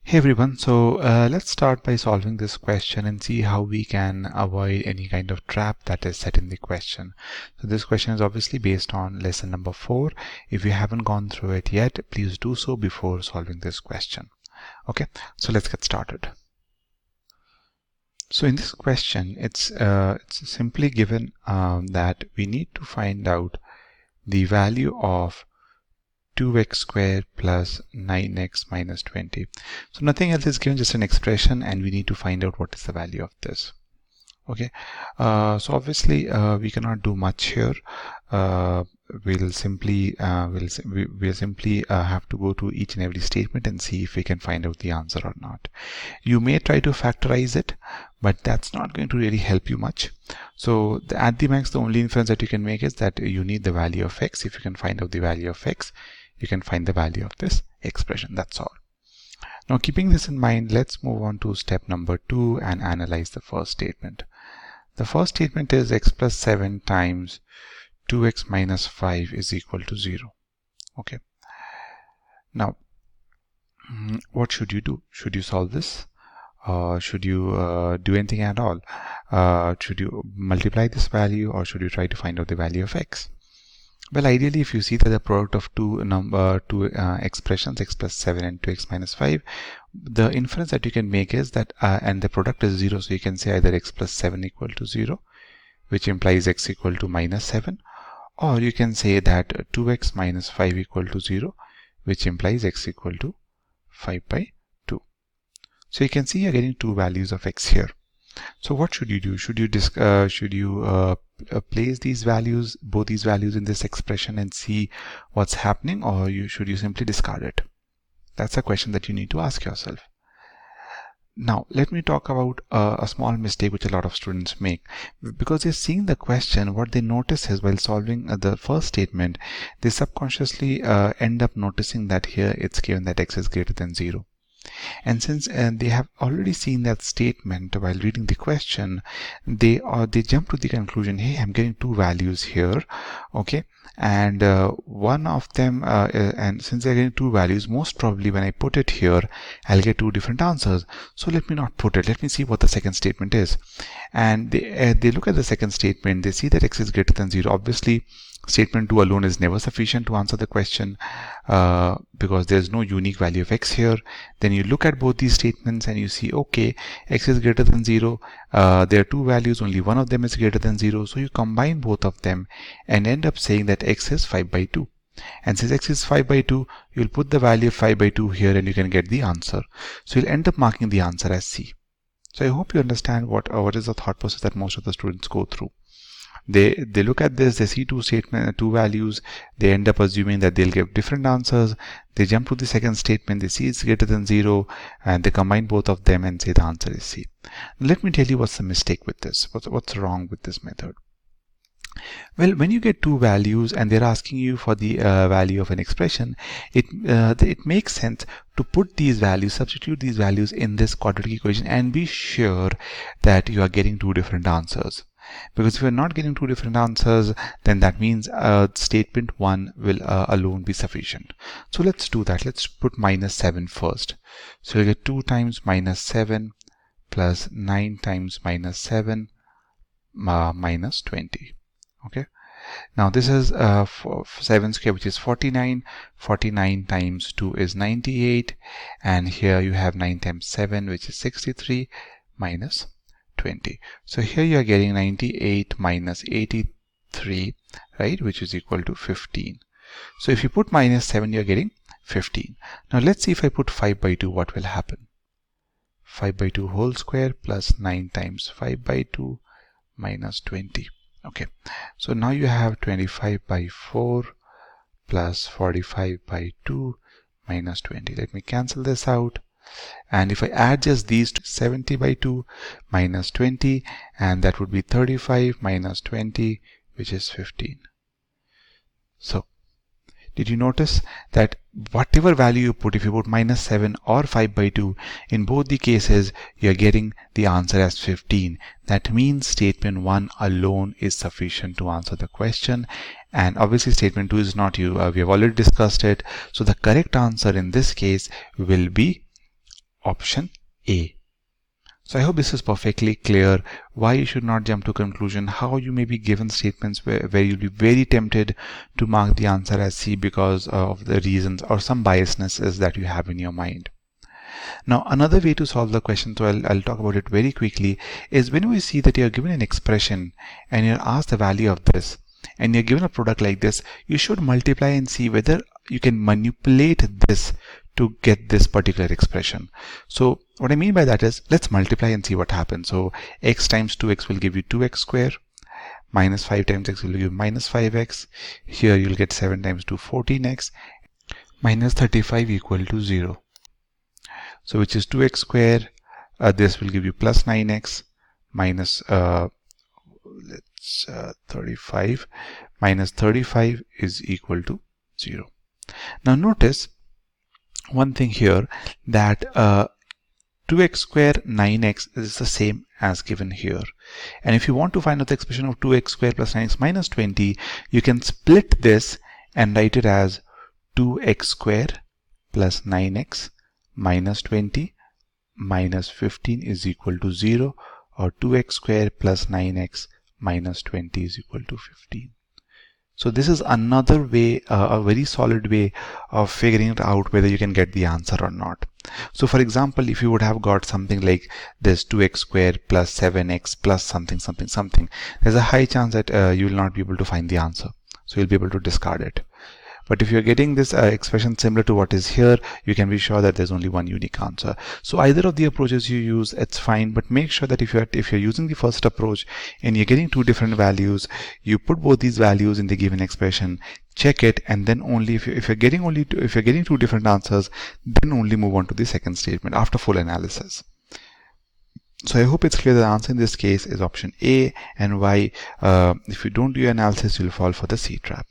Hey everyone, so let's start by solving this question and see how we can avoid any kind of trap that is set in the question. So this question is obviously based on lesson number 4. If you haven't gone through it yet, please do so before solving this question. Okay, so let's get started. So in this question, it's simply given that we need to find out the value of 2x squared plus 9x minus 20. So nothing else is given, just an expression, and we need to find out what is the value of this. Okay, so obviously we cannot do much here. We'll simply have to go to each and every statement and see if we can find out the answer or not. You may try to factorize it, but that's not going to really help you much. So at the max, the only inference that you can make is that you need the value of x. If you can find out the value of x, you can find the value of this expression. That's all. Now, keeping this in mind, let's move on to step number 2 and analyze the first statement. The first statement is x plus 7 times 2x minus 5 is equal to 0. Okay. Now, what should you do? Should you solve this? Should you do anything at all? Should you multiply this value, or should you try to find out the value of x? Well, ideally, if you see that the product of two expressions, x plus 7 and 2x minus 5, the inference that you can make is that, and the product is 0, so you can say either x plus 7 equal to 0, which implies x equal to minus 7, or you can say that 2x minus 5 equal to 0, which implies x equal to 5 by 2. So you can see you're getting two values of x here. So what should you do? Should you place these values, both these values, in this expression and see what's happening, or should you simply discard it? That's a question that you need to ask yourself. Now, let me talk about a small mistake which a lot of students make. Because they're seeing the question, what they notice is while solving the first statement, they subconsciously end up noticing that here it's given that x is greater than 0. And since they have already seen that statement while reading the question, they jump to the conclusion, hey, I'm getting two values here, okay, and one of them, and since they're getting two values, most probably when I put it here, I'll get two different answers. So let me not put it. Let me see what the second statement is. And they look at the second statement. They see that x is greater than 0. Obviously, statement 2 alone is never sufficient to answer the question because there's no unique value of x here. Then you look at both these statements and you see, okay, x is greater than 0. There are two values, only one of them is greater than 0. So you combine both of them and end up saying that x is 5 by 2. And since x is 5 by 2, you'll put the value of 5 by 2 here and you can get the answer. So you'll end up marking the answer as C. So I hope you understand what is the thought process that most of the students go through. They look at this, they see two values, they end up assuming that they'll get different answers. They jump to the second statement, they see it's greater than 0, and they combine both of them and say the answer is C. Now, let me tell you what's the mistake with this. What's wrong with this method? Well, when you get two values and they're asking you for the value of an expression, it makes sense to put these values, substitute these values in this quadratic equation and be sure that you are getting two different answers. Because if you're not getting two different answers, then that means statement 1 will alone be sufficient. So let's do that. Let's put minus 7 first. So you get 2 times minus 7 plus 9 times minus 7 minus 20. Okay. Now this is 7 square, which is 49. 49 times 2 is 98. And here you have 9 times 7, which is 63 minus 20. So here you are getting 98 minus 83, right, which is equal to 15. So if you put minus 7, you're getting 15. Now let's see if I put 5 by 2, what will happen? 5 by 2 whole square plus 9 times 5 by 2 minus 20. Okay, so now you have 25 by 4 plus 45 by 2 minus 20. Let me cancel this out. And if I add just these to 70 by 2 minus 20, and that would be 35 minus 20, which is 15. So did you notice that whatever value you put, if you put minus 7 or 5 by 2, in both the cases, you're getting the answer as 15. That means statement 1 alone is sufficient to answer the question. And obviously statement 2 is not you. We have already discussed it. So the correct answer in this case will be option A. So I hope this is perfectly clear why you should not jump to conclusion, how you may be given statements where you'll be very tempted to mark the answer as C because of the reasons or some biasnesses that you have in your mind. Now, another way to solve the question, so I'll talk about it very quickly, is when we see that you're given an expression and you're asked the value of this, and you're given a product like this, you should multiply and see whether you can manipulate this to get this particular expression. So what I mean by that is, let's multiply and see what happens. So x times 2x will give you 2x square, minus 5 times x will give you minus 5x. Here you'll get 7 times 2, 14x, minus 35 equal to 0. So which is 2x square, this will give you plus 9x, minus 35, minus 35 is equal to 0. Now notice one thing here, that 2x square 9x is the same as given here. And if you want to find out the expression of 2x square plus 9x minus 20, you can split this and write it as 2x square plus 9x minus 20 minus 15 is equal to 0, or 2x square plus 9x minus 20 is equal to 15. So this is another way, a very solid way of figuring out whether you can get the answer or not. So for example, if you would have got something like this 2x squared plus 7x plus something, there's a high chance that you will not be able to find the answer. So you'll be able to discard it. But if you're getting this expression similar to what is here, you can be sure that there's only one unique answer. So either of the approaches you use, it's fine, but make sure that if you're using the first approach and you're getting two different values, you put both these values in the given expression, check it, and then only if you're getting two different answers, then only move on to the second statement after full analysis. So I hope it's clear that the answer in this case is option A, and why if you don't do your analysis, you'll fall for the C trap.